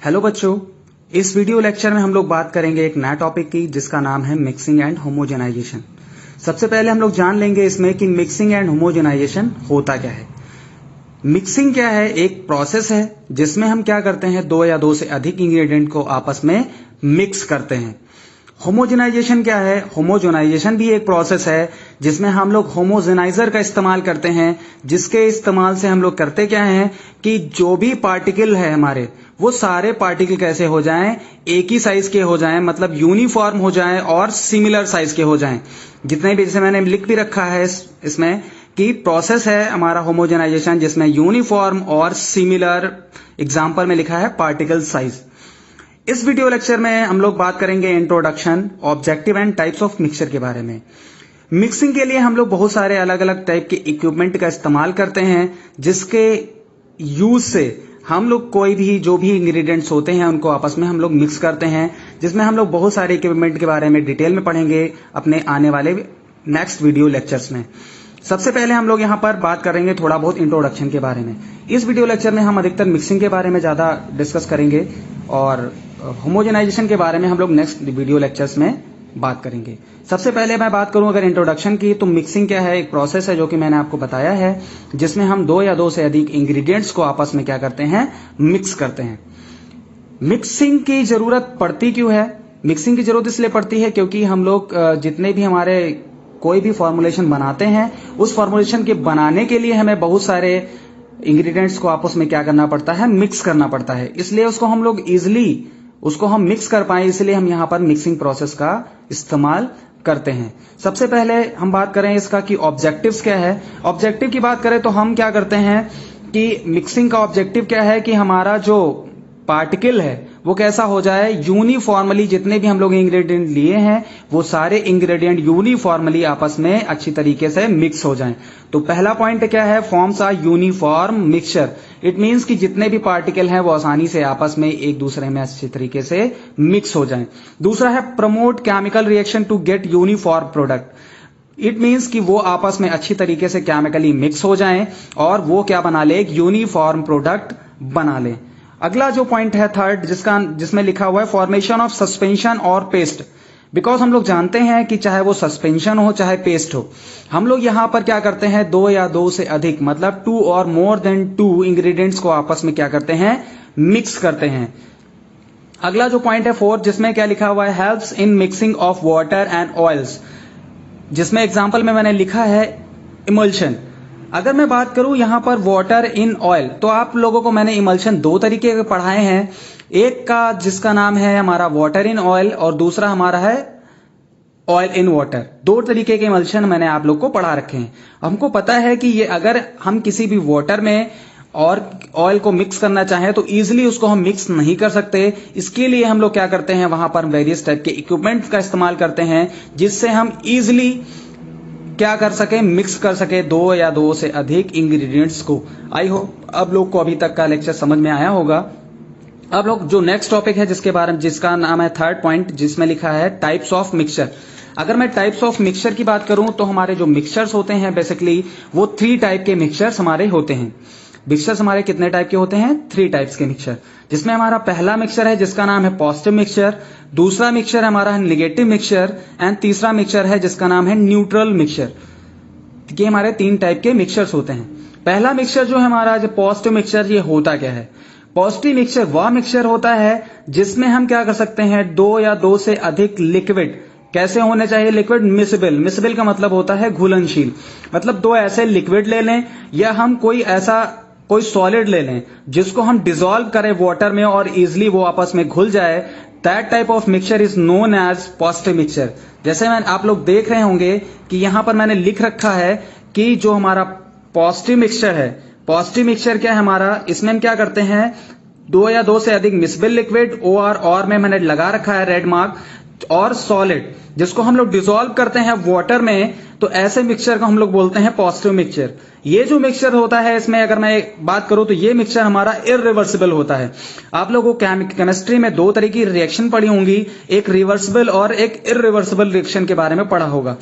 Hello बच्चों, इस video lecture में हम लोग बात करेंगे एक नया टॉपिक की जिसका नाम है मिक्सिंग एंड होमोजेनाइजेशन। सबसे पहले हम लोग जान लेंगे इसमें कि मिक्सिंग एंड होमोजेनाइजेशन होता क्या है। मिक्सिंग क्या है? एक प्रोसेस है जिसमें हम क्या करते हैं, दो या दो से अधिक इंग्रेडिएंट को आपस में मिक्स करते हैं। होमोजेनाइजेशन क्या है? होमोजेनाइजेशन भी एक प्रोसेस है जिसमें हम लोग होमोजेनाइजर का इस्तेमाल करते हैं, जिसके इस्तेमाल से हम लोग करते क्या हैं कि जो भी पार्टिकल है हमारे, वो सारे पार्टिकल कैसे हो जाएं, एक ही साइज के हो जाएं, मतलब यूनिफॉर्म हो जाएं और सिमिलर साइज के हो जाएं। जितने भी, जैसे मैंने लिख भी रखा है इसमें कि प्रोसेस है हमारा होमोजेनाइजेशन जिसमें यूनिफॉर्म और सिमिलर, एग्जाम्पल में लिखा है पार्टिकल साइज। इस वीडियो लेक्चर में हम लोग बात करेंगे introduction, objective and types of mixture के बारे में। मिक्सिंग के लिए हम लोग बहुत सारे अलग अलग टाइप के इक्विपमेंट का इस्तेमाल करते हैं, जिसके यूज से हम लोग कोई भी जो भी इंग्रेडिएंट्स होते हैं उनको आपस में हम लोग मिक्स करते हैं, जिसमें हम लोग बहुत सारे इक्विपमेंट के बारे में डिटेल में पढ़ेंगे अपने आने वाले नेक्स्ट वीडियो लेक्चर्स में। सबसे पहले हम लोग यहाँ पर बात करेंगे थोड़ा बहुत इंट्रोडक्शन के बारे में। इस वीडियो लेक्चर में हम अधिकतर मिक्सिंग के बारे में ज्यादा डिस्कस करेंगे और होमोजेनाइजेशन के बारे में हम लोग नेक्स्ट वीडियो लेक्चर्स में बात करेंगे। सबसे पहले मैं बात करूं अगर इंट्रोडक्शन की, तो मिक्सिंग क्या है? एक प्रोसेस है जो कि मैंने आपको बताया है, जिसमें हम दो या दो से अधिक इंग्रेडिएंट्स को आपस में क्या करते हैं, मिक्स करते हैं। मिक्सिंग की जरूरत पड़ती क्यों है? मिक्सिंग की जरूरत इसलिए पड़ती है क्योंकि हम लोग जितने भी हमारे कोई भी फॉर्मुलेशन बनाते हैं, उस फॉर्मुलेशन के बनाने के लिए हमें बहुत सारे इंग्रेडिएंट्स को आपस में क्या करना पड़ता है, मिक्स करना पड़ता है। इसलिए उसको हम लोग इजिली उसको हम मिक्स कर पाए, इसलिए हम यहाँ पर मिक्सिंग प्रोसेस का इस्तेमाल करते हैं। सबसे पहले हम बात करें इसका कि ऑब्जेक्टिव्स क्या है। ऑब्जेक्टिव की बात करें तो हम क्या करते हैं कि मिक्सिंग का ऑब्जेक्टिव क्या है कि हमारा जो पार्टिकल है वो कैसा हो जाए, यूनिफॉर्मली, जितने भी हम लोग इंग्रेडिएंट लिए हैं वो सारे इंग्रेडिएंट यूनिफॉर्मली आपस में अच्छी तरीके से मिक्स हो जाएं। तो पहला पॉइंट क्या है, forms a uniform mixture. It means कि जितने भी पार्टिकल हैं वो आसानी से आपस में एक दूसरे में अच्छी तरीके से मिक्स हो जाएं। दूसरा है promote chemical reaction to get uniform product. It means कि वो आपस में अच्छी तरीके से केमिकली मिक्स हो जाएं और वो क्या बना ले, एक यूनिफॉर्म प्रोडक्ट बना ले। अगला जो पॉइंट है थर्ड, जिसमें लिखा हुआ है फॉर्मेशन ऑफ सस्पेंशन और पेस्ट। बिकॉज हम लोग जानते हैं कि चाहे वो सस्पेंशन हो चाहे पेस्ट हो, हम लोग यहां पर क्या करते हैं, दो या दो से अधिक, मतलब टू और मोर देन टू इंग्रेडिएंट्स को आपस में क्या करते हैं, मिक्स करते हैं। अगला जो पॉइंट है फोर्थ, जिसमें क्या लिखा हुआ है, helps in mixing of water and oils, जिसमें एग्जाम्पल में मैंने लिखा है इमल्शन। अगर मैं बात करूं यहां पर वाटर इन ऑयल, तो आप लोगों को मैंने इमल्शन दो तरीके के पढ़ाए हैं। एक का जिसका नाम है हमारा वाटर इन ऑयल और दूसरा हमारा है ऑयल इन वाटर। दो तरीके के इमल्शन मैंने आप लोग को पढ़ा रखे हैं। हमको पता है कि ये अगर हम किसी भी वाटर में और ऑयल को मिक्स करना चाहें तो इजिली उसको हम मिक्स नहीं कर सकते। इसके लिए हम लोग क्या करते हैं, वहां पर वेरियस टाइप के इक्विपमेंट का इस्तेमाल करते हैं, जिससे हम इजिली क्या कर सके, मिक्स कर सके दो या दो से अधिक इंग्रेडिएंट्स को। आई होप अब लोग को अभी तक का लेक्चर समझ में आया होगा। अब लोग जो नेक्स्ट टॉपिक है जिसका नाम है थर्ड पॉइंट, जिसमें लिखा है टाइप्स ऑफ मिक्सचर। अगर मैं टाइप्स ऑफ मिक्सचर की बात करूं तो हमारे जो मिक्सचर्स होते हैं बेसिकली वो थ्री टाइप के मिक्सचर्स हमारे होते हैं। मिक्सचर्स हमारे कितने टाइप के होते हैं, थ्री टाइप्स के मिक्सचर, जिसमें हमारा पहला मिक्सचर है जिसका नाम है पॉजिटिव मिक्सचर, दूसरा मिक्सचर हमारा है नेगेटिव मिक्सचर एंड तीसरा मिक्सचर है जिसका नाम है न्यूट्रल मिक्सचर। ये हमारे तीन टाइप के मिक्सचर्स होते हैं। पहला मिक्सचर जो है हमारा जो पॉजिटिव मिक्सचर, ये होता क्या है? पॉजिटिव मिक्सचर वह मिक्सचर होता है जिसमें हम क्या कर सकते हैं, दो या दो से अधिक लिक्विड, कैसे होने चाहिए लिक्विड, मिसिबल। मिसिबल का मतलब होता है घुलनशील, मतलब दो ऐसे लिक्विड ले लें या हम कोई सॉलिड ले लें जिसको हम डिसॉल्व करें वाटर में और इजिली वो आपस में घुल जाए। That type of mixture is known as positive mixture. जैसे आप लोग देख रहे होंगे कि यहां पर मैंने लिख रखा है कि जो हमारा पॉजिटिव मिक्सचर है, पॉजिटिव मिक्सचर क्या है हमारा, इसमें हम क्या करते हैं, दो या दो से अधिक मिसिबल लिक्विड, और में मैंने लगा रखा है रेड मार्क, और सॉलिड जिसको हम लोग डिसॉल्व करते हैं वाटर में, तो ऐसे मिक्सचर को हम लोग बोलते हैं पॉजिटिव मिक्सचर। ये जो मिक्सचर होता है इसमें अगर मैं बात करूं तो ये मिक्सचर हमारा इरिवर्सिबल होता है। आप लोगों को केमिस्ट्री में दो तरह की रिएक्शन पढ़ी होंगी, एक रिवर्सिबल और एक इरिवर्सिबल रिएक्शन के बारे में पढ़ा होगा।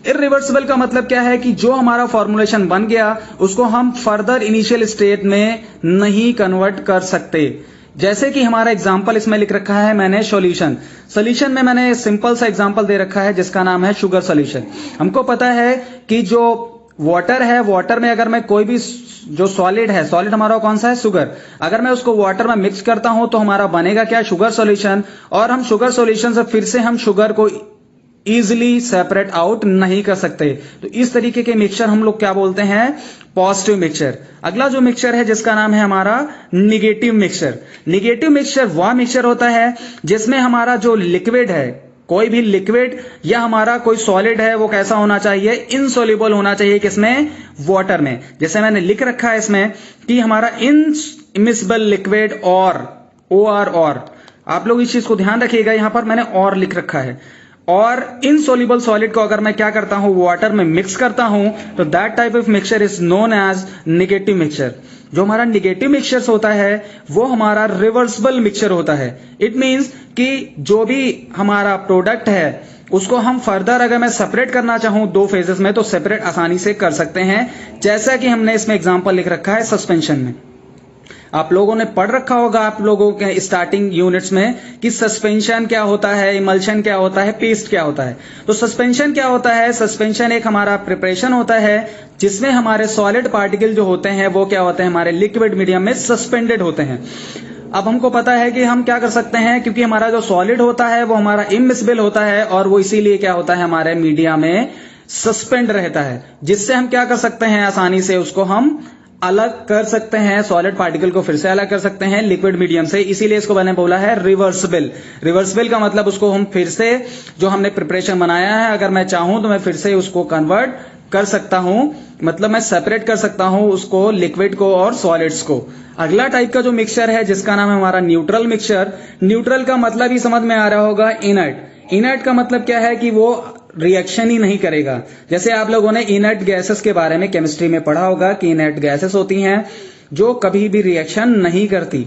इरिवर्सिबल का मतलब क्या है कि जो हमारा फॉर्मुलेशन बन गया उसको हम फर्दर इनिशियल स्टेट में नहीं कन्वर्ट कर सकते। जैसे कि हमारा एग्जाम्पल इसमें लिख रखा है मैंने सॉल्यूशन में मैंने सिंपल सा एग्जाम्पल दे रखा है जिसका नाम है शुगर सॉल्यूशन। हमको पता है कि जो वाटर है, वाटर में अगर मैं कोई भी जो सॉलिड है, सॉलिड हमारा कौन सा है, शुगर, अगर मैं उसको वाटर में मिक्स करता हूं तो हमारा बनेगा क्या, शुगर सॉल्यूशन। और हम शुगर सॉल्यूशन से फिर से हम शुगर को इजिली सेपरेट आउट नहीं कर सकते। तो इस तरीके के मिक्सचर हम लोग क्या बोलते हैं, पॉजिटिव मिक्सचर। अगला जो मिक्सचर है जिसका नाम है हमारा निगेटिव मिक्सचर। निगेटिव मिक्सचर वह मिक्सचर होता है जिसमें हमारा जो लिक्विड है, कोई भी लिक्विड या हमारा कोई सॉलिड है, वो कैसा होना चाहिए, इनसॉल्युबल होना चाहिए। किसमें, वाटर में। जैसे मैंने लिख रखा है इसमें कि हमारा इनमिसिबल लिक्विड और आप लोग इस चीज को ध्यान रखिएगा, यहां पर मैंने और लिख रखा है। और इनसॉल्युबल सॉलिड को अगर मैं क्या करता हूं, वाटर में मिक्स करता हूं, तो that type of mixture is known as negative mixture. जो हमारा निगेटिव मिक्सचर होता है वो हमारा रिवर्सिबल मिक्सचर होता है। इट मींस कि जो भी हमारा प्रोडक्ट है उसको हम फर्दर अगर मैं सेपरेट करना चाहूं दो फेजेस में, तो सेपरेट आसानी से कर सकते हैं। जैसा कि हमने इसमें एग्जांपल लिख रखा है सस्पेंशन में। आप लोगों ने पढ़ रखा होगा आप लोगों के स्टार्टिंग यूनिट्स में कि सस्पेंशन क्या होता है, इमल्शन क्या होता है, पेस्ट क्या होता है। तो सस्पेंशन क्या होता है, सस्पेंशन एक हमारा प्रिपरेशन होता है जिसमें हमारे सॉलिड पार्टिकल जो होते हैं वो क्या होते हैं, हमारे लिक्विड मीडियम में सस्पेंडेड होते हैं। अब हमको पता है कि हम क्या कर सकते हैं, क्योंकि हमारा जो सॉलिड होता है वो हमारा इमिसिबल होता है और वो इसीलिए क्या होता है, हमारे मीडिया में सस्पेंड रहता है, जिससे हम क्या कर सकते हैं, आसानी से उसको हम अलग कर सकते हैं, सॉलिड पार्टिकल को फिर से अलग कर सकते हैं लिक्विड मीडियम से। इसीलिए इसको मैंने बोला है रिवर्सिबल। रिवर्सिबल का मतलब उसको हम फिर से जो हमने प्रिपरेशन बनाया है, अगर मैं चाहूं तो मैं फिर से उसको कन्वर्ट कर सकता हूं, मतलब मैं सेपरेट कर सकता हूं उसको, लिक्विड को और सॉलिड्स को। अगला टाइप का जो मिक्सचर है जिसका नाम है हमारा न्यूट्रल मिक्सचर। न्यूट्रल का मतलब ही समझ में आ रहा होगा, इनर्ट। इनर्ट का मतलब क्या है कि वो रिएक्शन ही नहीं करेगा। जैसे आप लोगों ने इनर्ट गैसेस के बारे में केमिस्ट्री में पढ़ा होगा कि इनर्ट गैसेस होती हैं जो कभी भी रिएक्शन नहीं करती।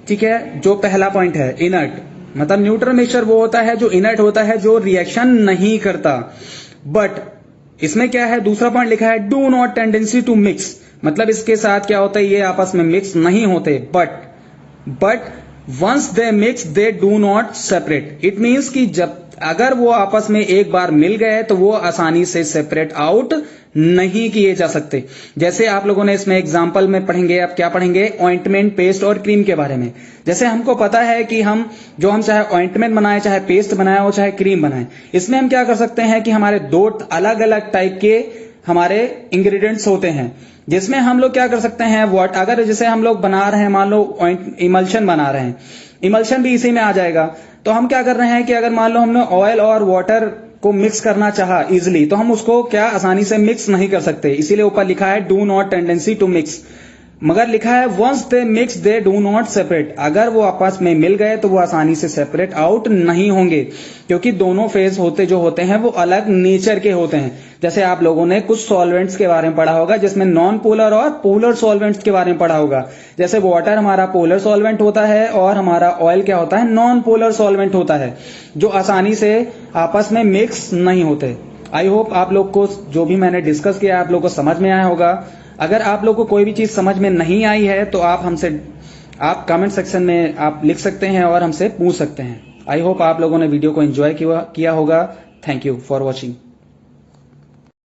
ठीक है, जो पहला पॉइंट है इनर्ट, मतलब न्यूट्रल मिक्सचर वो होता है जो इनर्ट होता है, जो रिएक्शन नहीं करता। बट इसमें क्या है, दूसरा पॉइंट लिखा है do not tendency to mix, मतलब इसके साथ क्या होता है, ये आपस में मिक्स नहीं होते। But once they mix they do not separate. It means कि जब अगर वो आपस में एक बार मिल गए तो वो आसानी से सेपरेट आउट नहीं किए जा सकते। जैसे आप लोगों ने इसमें एग्जांपल में पढ़ेंगे, आप क्या पढ़ेंगे, ऑइंटमेंट, पेस्ट और क्रीम के बारे में। जैसे हमको पता है कि हम चाहे ऑइंटमेंट बनाए, चाहे पेस्ट बनाए और चाहे क्रीम बनाए, इसमें हम क्या कर सकते हैं कि हमारे दो अलग अलग टाइप के हमारे इंग्रेडिएंट्स होते हैं, जिसमें हम लोग क्या कर सकते हैं, अगर जैसे हम लोग बना रहे हैं, मान लो इमल्शन बना रहे हैं, इमल्शन भी इसी में आ जाएगा। तो हम क्या कर रहे हैं कि अगर मान लो हमने ऑयल और वाटर को मिक्स करना चाहा इजिली, तो हम उसको क्या आसानी से मिक्स नहीं कर सकते। इसीलिए ऊपर लिखा है do not tendency to mix, मगर लिखा है once they mix they do not separate. अगर वो आपस में मिल गए तो वो आसानी से सेपरेट आउट नहीं होंगे, क्योंकि दोनों फेज होते हैं वो अलग नेचर के होते हैं। जैसे आप लोगों ने कुछ सॉल्वेंट्स के बारे में पढ़ा होगा जिसमें नॉन पोलर और पोलर सॉल्वेंट्स के बारे में पढ़ा होगा। जैसे वाटर हमारा पोलर सॉल्वेंट होता है और हमारा ऑयल क्या होता है, नॉन पोलर सॉल्वेंट होता है, जो आसानी से आपस में मिक्स नहीं होते। आई होप आप लोग को जो भी मैंने डिस्कस किया आप लोग को समझ में आया होगा। अगर आप लोग को कोई भी चीज समझ में नहीं आई है तो आप कमेंट सेक्शन में आप लिख सकते हैं और हमसे पूछ सकते हैं। आई होप आप लोगों ने वीडियो को एंजॉय किया होगा। Thank you for watching.